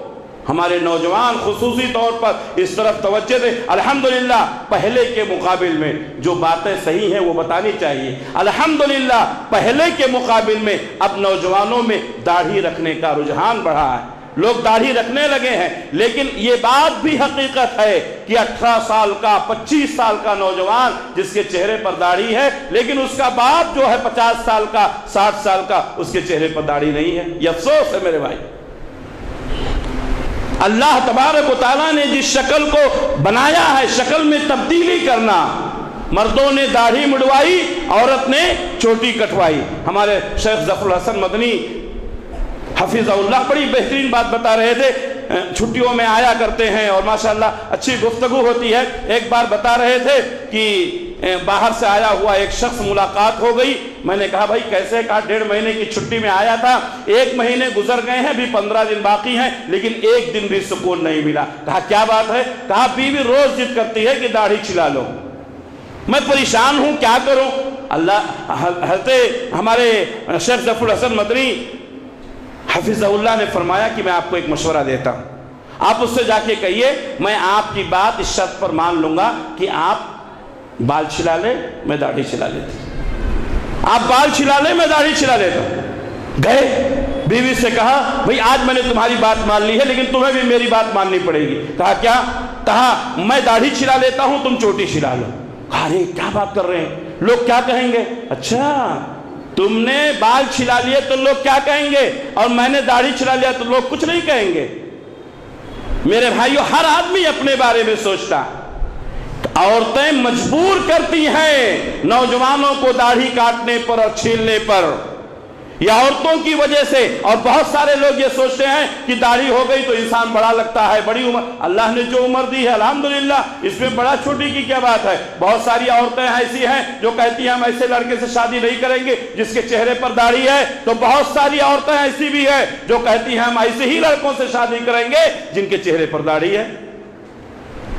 ہمارے نوجوان خصوصی طور پر اس طرف توجہ دیں. الحمدللہ پہلے کے مقابل میں جو باتیں صحیح ہیں وہ بتانی چاہیے. الحمدللہ پہلے کے مقابل میں اب نوجوانوں میں داڑھی رکھنے کا رجحان بڑھا ہے، لوگ داڑھی رکھنے لگے ہیں. لیکن یہ بات بھی حقیقت ہے کہ 18 سال کا 25 سال کا نوجوان جس کے چہرے پر داڑھی ہے لیکن اس کا باپ جو ہے 50 سال کا 60 سال کا اس کے چہرے پر داڑھی نہیں ہے. یہ افسوس ہے میرے بھائی. اللہ تبارک و تعالیٰ نے جس شکل کو بنایا ہے، شکل میں تبدیلی کرنا. مردوں نے داڑھی مڑوائی، عورت نے چوٹی کٹوائی. ہمارے شیخ ظفر الحسن مدنی حفظہ اللہ بڑی بہترین بات بتا رہے تھے. چھٹیوں میں آیا کرتے ہیں اور ماشاءاللہ اچھی گفتگو ہوتی ہے. ایک بار بتا رہے تھے کہ باہر سے آیا ہوا ایک شخص ملاقات ہو گئی. میں نے کہا بھائی کیسے؟ کہا 1.5 مہینے کی چھٹی میں آیا تھا، 1 مہینے گزر گئے ہیں، ابھی 15 دن باقی ہیں، لیکن 1 دن بھی سکون نہیں ملا. کہا کیا بات ہے؟ کہا بیوی روز ضد کرتی ہے کہ داڑھی چھلا لو. میں پریشان ہوں، کیا کروں؟ اللہ حضرت ہمارے شیخ ظفر الحسن مدنی حفظہ اللہ نے فرمایا کہ میں آپ کو ایک مشورہ دیتا ہوں. آپ اس سے جا کے کہیے میں آپ کی بات اس شرط پر مان لوں گا کہ آپ بال چھلا لیں، میں داڑھی چھلا لیتا ہوں. آپ بال چھلا لیں، میں داڑھی چھلا لیتا ہوں. گئے بیوی سے کہا بھئی آج میں نے تمہاری بات مان لی ہے لیکن تمہیں بھی میری بات ماننی پڑے گی. کہا کیا؟ کہا میں داڑھی چھلا لیتا ہوں، تم چوٹی چھلا لو. کہا ارے کیا بات کر رہے ہیں، لوگ کیا کہیں گے؟ اچھا تم نے بال چھلا لیے تو لوگ کیا کہیں گے، اور میں نے داڑھی چھلا لیا تو لوگ کچھ نہیں کہیں گے. میرے بھائیو، ہر آدمی اپنے بارے میں سوچتا. عورتیں مجبور کرتی ہیں نوجوانوں کو داڑھی کاٹنے پر اور چھیلنے پر، یہ عورتوں کی وجہ سے. اور بہت سارے لوگ یہ سوچتے ہیں کہ داڑھی ہو گئی تو انسان بڑا لگتا ہے، بڑی عمر. اللہ نے جو عمر دی ہے الحمدللہ، اس میں بڑا چھوٹی کی کیا بات ہے. بہت ساری عورتیں ایسی ہیں جو کہتی ہیں ہم ایسے لڑکے سے شادی نہیں کریں گے جس کے چہرے پر داڑھی ہے. تو بہت ساری عورتیں ایسی بھی ہیں جو کہتی ہیں ہم ایسے ہی لڑکوں سے شادی کریں گے جن کے چہرے پر داڑھی ہے.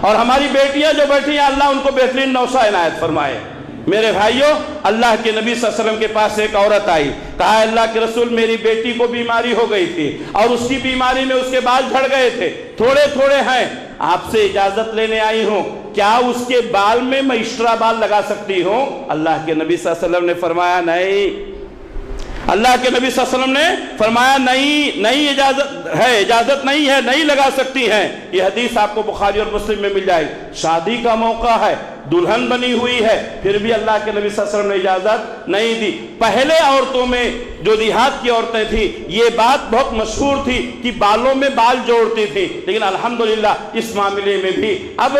اور ہماری بیٹیاں جو بیٹھی ہیں اللہ ان کو بہترین نوشہ عنایت فرمائے۔ میرے بھائیوں، اللہ کے نبی صلی اللہ علیہ وسلم کے پاس ایک عورت آئی، کہا اللہ کے رسول میری بیٹی کو بیماری ہو گئی تھی اور اس کی بیماری میں اس کے بال جھڑ گئے تھے، تھوڑے تھوڑے ہیں، آپ سے اجازت لینے آئی ہوں، کیا اس کے بال میں میں ایکسٹرا بال لگا سکتی ہوں؟ اللہ کے نبی صلی اللہ علیہ وسلم نے فرمایا نہیں۔ اللہ کے نبی صلی اللہ علیہ وسلم نے فرمایا نہیں اجازت نہیں ہے، نہیں لگا سکتی ہیں۔ یہ حدیث آپ کو بخاری اور مسلم میں مل جائے گی۔ شادی کا موقع ہے، دلہن بنی ہوئی ہے، پھر بھی اللہ کے نبی صلی اللہ علیہ وسلم نے اجازت نہیں دی۔ پہلے عورتوں میں جو دیہات کی عورتیں تھیں یہ بات بہت مشہور تھی کہ بالوں میں بال جوڑتی تھی، لیکن الحمدللہ اس معاملے میں بھی اب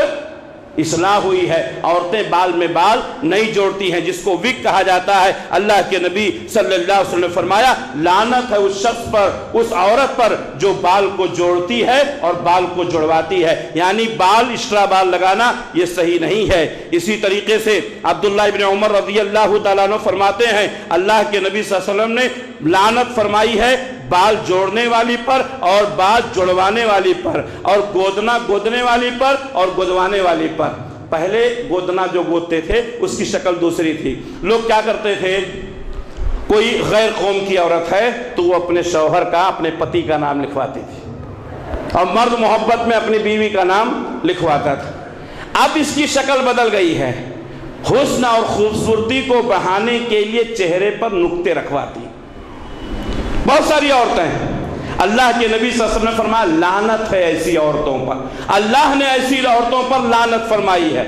اصلاح ہوئی ہے، عورتیں بال میں بال نہیں جوڑتی ہیں، جس کو وگ کہا جاتا ہے۔ اللہ کے نبی صلی اللہ علیہ وسلم نے فرمایا لعنت ہے اس شخص پر، اس عورت پر جو بال کو جوڑتی ہے اور بال کو جڑواتی ہے، یعنی بال ایکسٹرا بال لگانا یہ صحیح نہیں ہے۔ اسی طریقے سے عبداللہ ابن عمر رضی اللہ تعالیٰ عنہ فرماتے ہیں اللہ کے نبی صلی اللہ علیہ وسلم نے لعنت فرمائی ہے بال جوڑنے والی پر اور بال جڑوانے والی پر، اور گودنا گودنے والی پر اور گودوانے والی پر۔ پہلے گودنا جو گودتے تھے اس کی شکل دوسری تھی۔ لوگ کیا کرتے تھے، کوئی غیر قوم کی عورت ہے تو وہ اپنے شوہر کا، اپنے پتی کا نام لکھواتی تھی، اور مرد محبت میں اپنی بیوی کا نام لکھواتا تھا۔ اب اس کی شکل بدل گئی ہے، حسن اور خوبصورتی کو بڑھانے کے لیے چہرے پر نقطے رکھواتی بہت ساری عورتیں ہیں۔ اللہ کے نبی صلی اللہ علیہ وسلم نے فرمایا لعنت ہے ایسی عورتوں پر، اللہ نے ایسی عورتوں پر لعنت فرمائی ہے،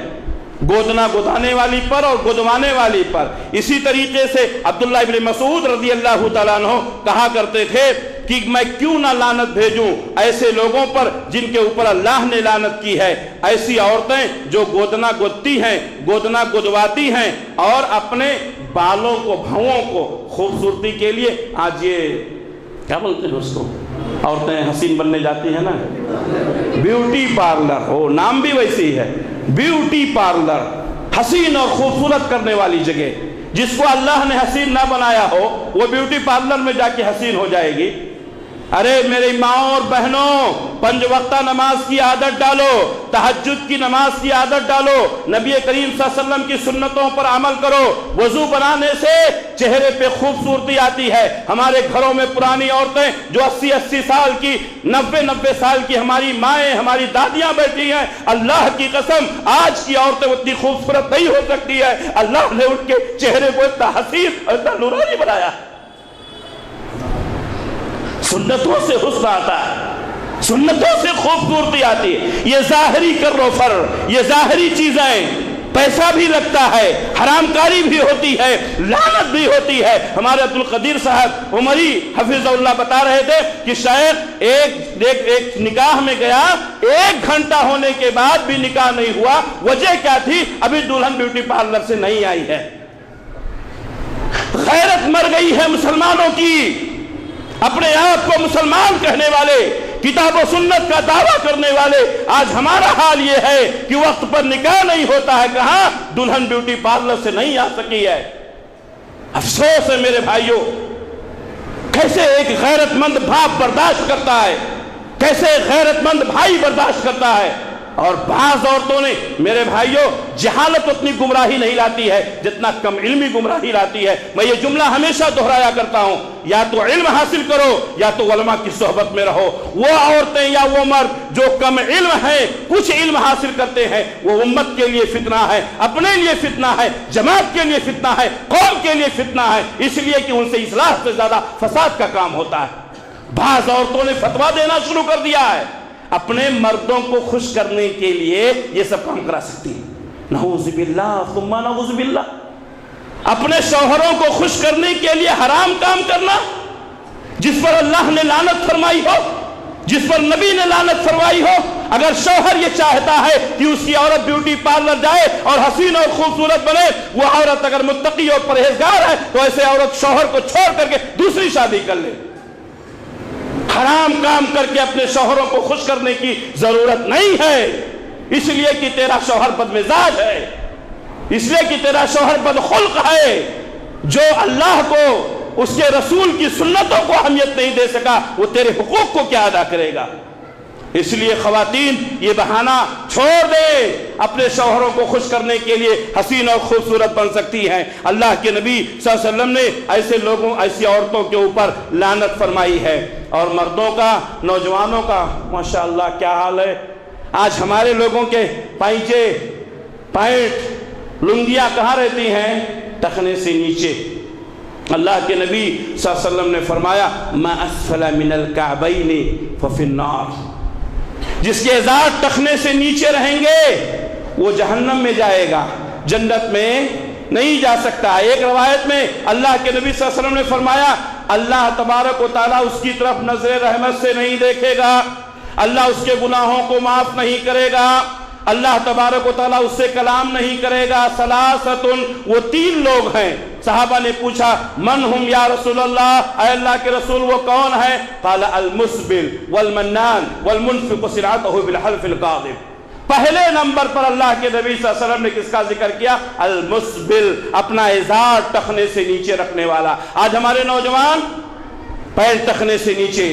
گودنا گودانے والی پر اور گودوانے والی پر۔ اسی طریقے سے عبداللہ ابن مسعود رضی اللہ تعالیٰ عنہ کہا کرتے تھے کہ میں کیوں نہ لعنت بھیجوں ایسے لوگوں پر جن کے اوپر اللہ نے لعنت کی ہے، ایسی عورتیں جو گودنا گودتی ہیں، گودنا گودواتی ہیں اور اپنے بالوں کو، بھووں کو خوبصورتی کے لیے، آج یہ کیا بولتے ہیں اس کو، عورتیں حسین بننے جاتی ہیں نا، بیوٹی پارلر، ہو نام بھی ویسی ہے، بیوٹی پارلر، حسین اور خوبصورت کرنے والی جگہ۔ جس کو اللہ نے حسین نہ بنایا ہو وہ بیوٹی پارلر میں جا کے حسین ہو جائے گی۔ ارے میری ماں اور بہنوں، 5 وقتہ نماز کی عادت ڈالو، تہجد کی نماز کی عادت ڈالو، نبی کریم صلی اللہ علیہ وسلم کی سنتوں پر عمل کرو۔ وضو بنانے سے چہرے پہ خوبصورتی آتی ہے۔ ہمارے گھروں میں پرانی عورتیں جو 80 سال کی، 90 سال کی ہماری مائیں، ہماری دادیاں بیٹھی ہیں، اللہ کی قسم آج کی عورتیں اتنی خوبصورت نہیں ہو سکتی ہے، اللہ نے ان کے چہرے کو اتنا حسین، اتنا نورانی بنایا۔ سنتوں سے حسن آتا ہے، سنتوں سے خوبصورتی آتی ہے۔ یہ ظاہری کر و فر، یہ ظاہری چیزیں، پیسہ بھی لگتا ہے، حرام کاری بھی ہوتی ہے، لعنت بھی ہوتی ہے۔ ہمارے عبدالقدیر صاحب عمری حفظ اللہ بتا رہے تھے کہ شاید ایک نکاح میں گیا، 1 گھنٹہ ہونے کے بعد بھی نکاح نہیں ہوا۔ وجہ کیا تھی؟ ابھی دلہن بیوٹی پارلر سے نہیں آئی ہے۔ غیرت مر گئی ہے مسلمانوں کی۔ اپنے آپ کو مسلمان کہنے والے، کتاب و سنت کا دعویٰ کرنے والے، آج ہمارا حال یہ ہے کہ وقت پر نکاح نہیں ہوتا ہے، کہاں دلہن بیوٹی پارلر سے نہیں آ سکی ہے۔ افسوس ہے میرے بھائیوں، کیسے ایک غیرت مند باپ برداشت کرتا ہے، کیسے غیرت مند بھائی برداشت کرتا ہے۔ اور بعض عورتوں نے، میرے بھائیوں، جہالت اتنی گمراہی نہیں لاتی ہے جتنا کم علمی گمراہی لاتی ہے۔ میں یہ جملہ ہمیشہ دہرایا کرتا ہوں، یا تو علم حاصل کرو یا تو علماء کی صحبت میں رہو۔ وہ عورتیں یا وہ مرد جو کم علم ہیں، کچھ علم حاصل کرتے ہیں، وہ امت کے لیے فتنہ ہے، اپنے لیے فتنہ ہے، جماعت کے لیے فتنہ ہے، قوم کے لیے فتنہ ہے، اس لیے کہ ان سے اصلاح سے زیادہ فساد کا کام ہوتا ہے۔ بعض عورتوں نے فتویٰ دینا شروع کر دیا ہے، اپنے مردوں کو خوش کرنے کے لیے یہ سب کام کرا سکتی ہیں۔ نعوذ باللہ ثم نعوذ باللہ۔ اپنے شوہروں کو خوش کرنے کے لیے حرام کام کرنا، جس پر اللہ نے لعنت فرمائی ہو، جس پر نبی نے لعنت فرمائی ہو۔ اگر شوہر یہ چاہتا ہے کہ اس کی عورت بیوٹی پارلر جائے اور حسین اور خوبصورت بنے، وہ عورت اگر متقی اور پرہیزگار ہے تو ایسے عورت شوہر کو چھوڑ کر کے دوسری شادی کر لے۔ حرام کام کر کے اپنے شوہروں کو خوش کرنے کی ضرورت نہیں ہے، اس لیے کہ تیرا شوہر بد مزاج ہے، اس لیے کہ تیرا شوہر بد خلق ہے، جو اللہ کو، اس کے رسول کی سنتوں کو اہمیت نہیں دے سکا، وہ تیرے حقوق کو کیا ادا کرے گا؟ اس لیے خواتین یہ بہانہ چھوڑ دیں، اپنے شوہروں کو خوش کرنے کے لیے حسین اور خوبصورت بن سکتی ہیں۔ اللہ کے نبی صلی اللہ علیہ وسلم نے ایسے لوگوں، ایسی عورتوں کے اوپر لعنت فرمائی ہے۔ اور مردوں کا، نوجوانوں کا ماشاءاللہ کیا حال ہے۔ آج ہمارے لوگوں کے پائچے، پینٹ، لنگیاں کہاں رہتی ہیں؟ ٹخنے سے نیچے۔ اللہ کے نبی صلی اللہ علیہ وسلم نے فرمایا ما اسفل من الکعبین ففی النار، جس کے ازار ٹخنے سے نیچے رہیں گے وہ جہنم میں جائے گا، جنت میں نہیں جا سکتا۔ ایک روایت میں اللہ کے نبی صلی اللہ علیہ وسلم نے فرمایا اللہ تبارک و تعالیٰ اس کی طرف نظر رحمت سے نہیں دیکھے گا، اللہ اس کے گناہوں کو معاف نہیں کرے گا، اللہ تبارک و تعالیٰ اس سے کلام نہیں کرے گا۔ ثلاثۃ، وہ 3 لوگ ہیں۔ صحابہ نے پوچھا من ہم یا رسول اللہ، اے اللہ کے رسول وہ کون ہے؟ قال المسبل والمنان والمنفق سلعته بالحلف الكاذب۔ پہلے نمبر پر اللہ کے نبی صلی اللہ علیہ وسلم نے کس کا ذکر کیا؟ المسبل، اپنا ازار ٹخنے سے نیچے رکھنے والا۔ آج ہمارے نوجوان پیر ٹخنے سے نیچے،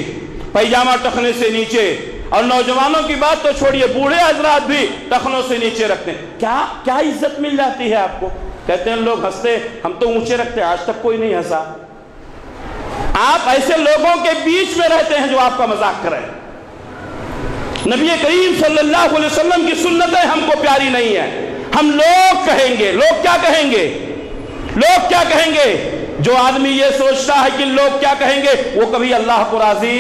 پیجامہ ٹخنے سے نیچے، اور نوجوانوں کی بات تو چھوڑیے، بوڑھے حضرات بھی ٹخنوں سے نیچے رکھتے ہیں۔ کیا عزت مل جاتی ہے آپ کو؟ کہتے ہیں لوگ ہنستے، ہم تو اونچے رکھتے ہیں، آج تک کوئی نہیں ہنسا۔ آپ ایسے لوگوں کے بیچ میں رہتے ہیں جو آپ کا مذاق کریں۔ نبی کریم صلی اللہ علیہ وسلم کی سنتیں ہم کو پیاری نہیں ہیں۔ ہم لوگ کہیں گے، لوگ کیا کہیں گے؟ لوگ کیا کہیں گے؟ جو آدمی یہ سوچتا ہے کہ لوگ کیا کہیں گے، وہ کبھی اللہ کو راضی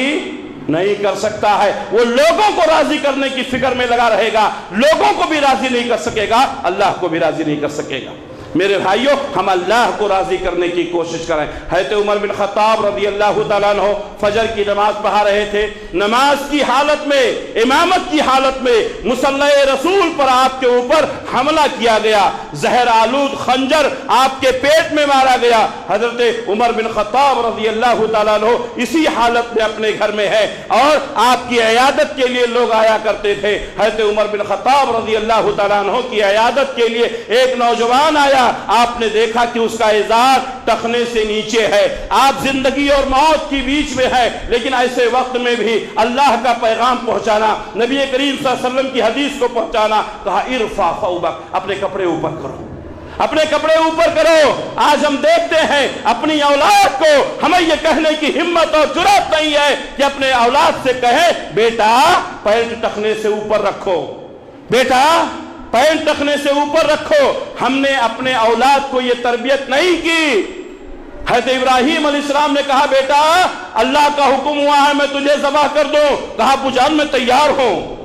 نہیں کر سکتا ہے۔ وہ لوگوں کو راضی کرنے کی فکر میں لگا رہے گا، لوگوں کو بھی راضی نہیں کر سکے گا، اللہ کو بھی راضی نہیں کر سکے گا۔ میرے بھائیوں، ہم اللہ کو راضی کرنے کی کوشش کریں۔ حضرت عمر بن خطاب رضی اللہ تعالیٰ عنہ فجر کی نماز پڑھا رہے تھے، نماز کی حالت میں، امامت کی حالت میں مصلی رسول پر آپ کے اوپر حملہ کیا گیا، زہر آلود خنجر آپ کے پیٹ میں مارا گیا۔ حضرت عمر بن خطاب رضی اللہ تعالیٰ عنہ اسی حالت میں اپنے گھر میں ہے، اور آپ کی عیادت کے لیے لوگ آیا کرتے تھے۔ حضرت عمر بن خطاب رضی اللہ تعالیٰ عنہ کی عیادت کے لیے ایک نوجوان آیا، آپ نے دیکھا کہ اس کا ازار ٹخنے سے نیچے ہے، آپ زندگی اور موت کی بیچ میں ہے، لیکن ایسے وقت میں بھی اللہ کا پیغام پہنچانا، نبی کریم صلی اللہ علیہ وسلم کی حدیث کو پہنچانا، کہا ارفع ثوبک، اپنے کپڑے اوپر کرو، اپنے کپڑے اوپر کرو۔ آج ہم دیکھتے ہیں اپنی اولاد کو ہمیں یہ کہنے کی ہمت اور جرأت نہیں ہے کہ اپنے اولاد سے کہیں بیٹا پینٹ ٹخنے سے اوپر رکھو، بیٹا پینٹ ٹخنے سے اوپر رکھو۔ ہم نے اپنے اولاد کو یہ تربیت نہیں کی۔ حضرت ابراہیم علیہ السلام نے کہا بیٹا اللہ کا حکم ہوا ہے میں تجھے ذبح کر دوں، کہا ابو جان میں تیار ہوں۔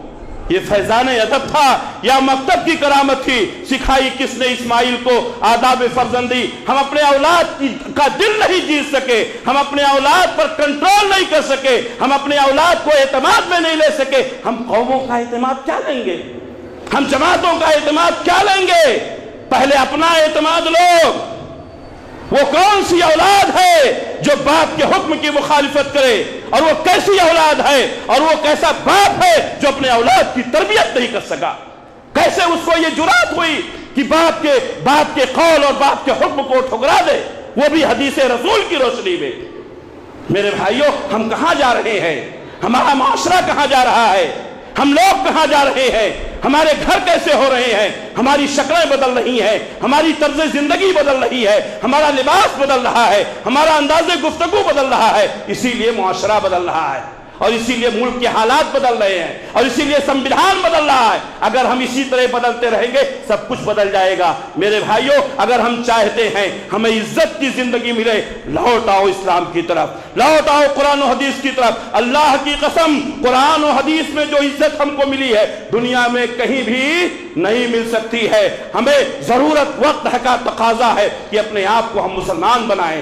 یہ فیضان ادب تھا یا مکتب کی کرامت تھی؟ سکھائی کس نے اسماعیل کو آداب فرزندی؟ ہم اپنے اولاد کا دل نہیں جیت سکے، ہم اپنے اولاد پر کنٹرول نہیں کر سکے، ہم اپنے اولاد کو اعتماد میں نہیں لے سکے، ہم قوموں کا اعتماد کیا لیں گے؟ ہم جماعتوں کا اعتماد کیا لیں گے؟ پہلے اپنا اعتماد لو۔ وہ کون سی اولاد ہے جو باپ کے حکم کی مخالفت کرے، اور وہ کیسی اولاد ہے، اور وہ کیسا باپ ہے جو اپنے اولاد کی تربیت نہیں کر سکا؟ کیسے اس کو یہ جرأت ہوئی کہ باپ کے قول اور باپ کے حکم کو ٹھکرا دے، وہ بھی حدیث رسول کی روشنی میں؟ میرے بھائیوں، ہم کہاں جا رہے ہیں؟ ہمارا معاشرہ کہاں جا رہا ہے؟ ہم لوگ کہاں جا رہے ہیں؟ ہمارے گھر کیسے ہو رہے ہیں؟ ہماری شکلیں بدل رہی ہیں، ہماری طرز زندگی بدل رہی ہے، ہمارا لباس بدل رہا ہے، ہمارا انداز گفتگو بدل رہا ہے، اسی لیے معاشرہ بدل رہا ہے، اور اسی لیے ملک کے حالات بدل رہے ہیں، اور اسی لیے سنویدھان بدل رہا ہے۔ اگر ہم اسی طرح بدلتے رہیں گے سب کچھ بدل جائے گا۔ میرے بھائیوں، اگر ہم چاہتے ہیں ہمیں عزت کی زندگی ملے، لوٹ آؤ اسلام کی طرف، لوٹ آؤ قرآن و حدیث کی طرف۔ اللہ کی قسم، قرآن و حدیث میں جو عزت ہم کو ملی ہے دنیا میں کہیں بھی نہیں مل سکتی ہے۔ ہمیں ضرورت وقت کا تقاضا ہے کہ اپنے آپ کو ہم مسلمان بنائیں۔